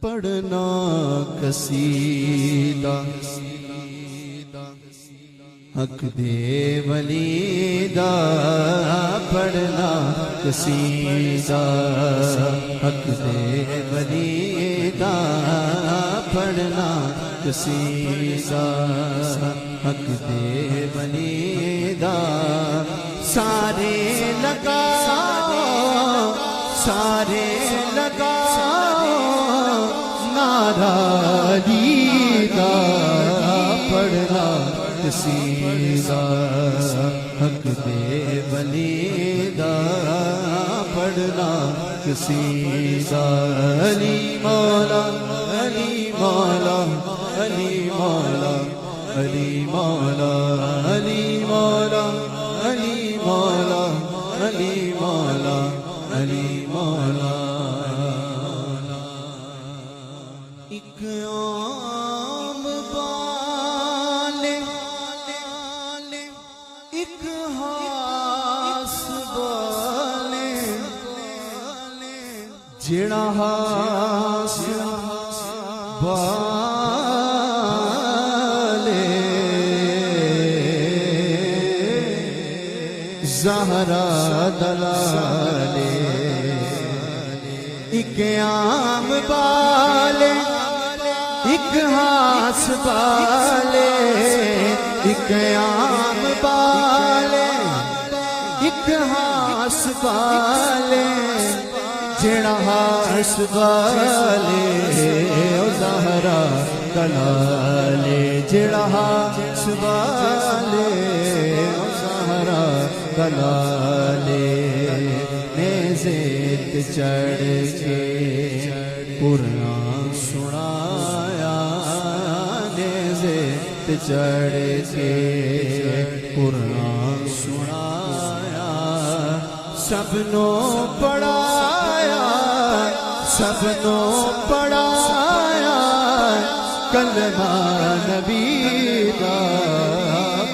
پڑھنا قصیدہ حق دے ولی دا، پڑھنا قصیدہ حق دے ولی دا، پڑھنا قصیدہ حق دے ولی دا، سارے لگاؤ سارے لگاؤ نعرہ علی دا، پڑھنا قصیدہ حق دے ولی دا، پڑھنا قصیدہ علی مولا علی مولا علی مولا علی مولا علی مولا علی مولا علی مولا علی مولا ایک عام بالے ایک ہاس بالے جڑا ہاس بالے زہرا دلالے، ایک عام بالے ایک ہاس بالے، ایک عام بالے ایک ہاس بالے جڑا ہاس بالے او زہرا دلالے، جڑا ہاس بالے او زہرا دلالے، نیزے تے چڑھ کے قرآن سنایا، نیزے تے چڑھ کے قرآن سنایا، سب نو پڑھایا سب نو پڑھایا، کلمہ نبی دا،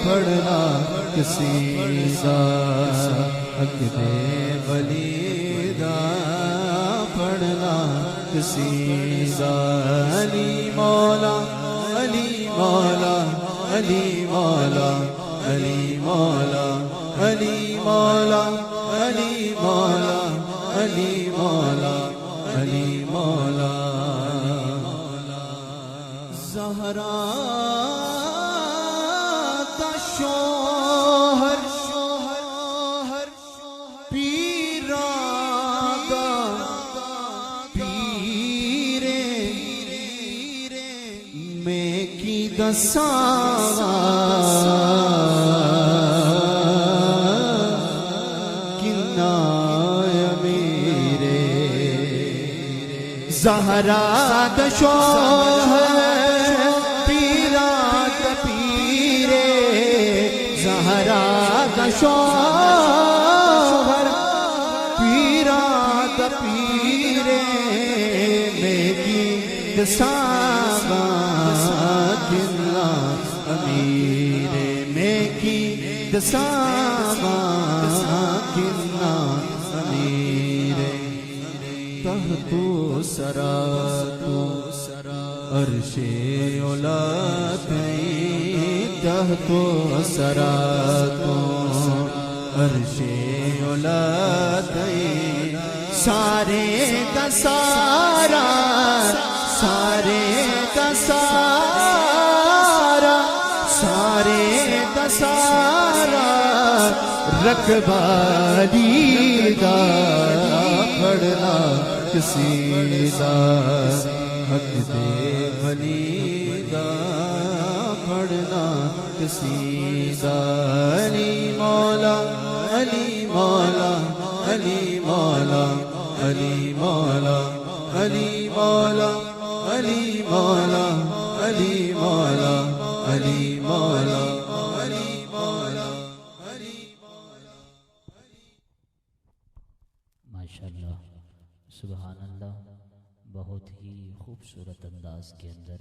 پڑھنا قصیدہ حق دے ولی دا، پڑھنا قصیدہ علی مولا علی مولا علی مولا علی مولا علی مولا علی مولا علی مولا علی مولا زہرا دا شوہر پیران دا پیرے میں کی دساں کنا امیرے، زہرا دا شوہر پیران دا پیرے، زہرا دا شوہر پیران دا پیرے، میں کی دساں کنا امیرے، میں کی دساں کنا امیرے، تحتو سراتو عرش اولا تئی، تحتو سراتو عرش اولا تئی، سارے دا سارا سارے دا سارا سارے دا سارا رقبہ علی دا، پڑھنا قصیدہ حق دے ولی دا، پڑھنا قصیدہ علی مولا علی مولا علی مولا علی مولا علی مولا علی مولا علی مولا علی مولا علی مولا علی مولا۔ ماشاءاللہ سبحان اللہ، بہت ہی خوبصورت انداز کے اندر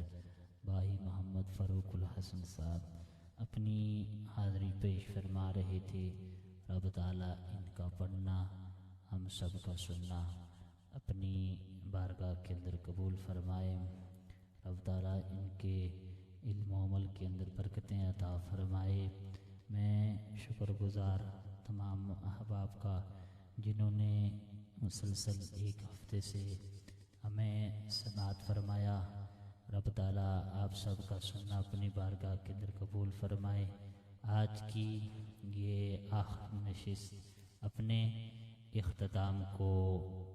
بھائی محمد فاروق الحسن صاحب اپنی حاضری پیش فرما رہے تھے۔ رب تعالیٰ ان کا پڑھنا ہم سب کا سننا اپنی بارگاہ کے اندر قبول فرمائے۔ رب تعالیٰ ان کے علم و عمل کے اندر برکتیں عطا فرمائے۔ میں شکر گزار تمام احباب کا جنہوں نے مسلسل ایک ہفتے سے ہمیں سماعت فرمایا۔ رب تعالیٰ آپ سب کا سننا اپنی بارگاہ کے اندر قبول فرمائے۔ آج کی یہ آخری نشست اپنے اختتام کو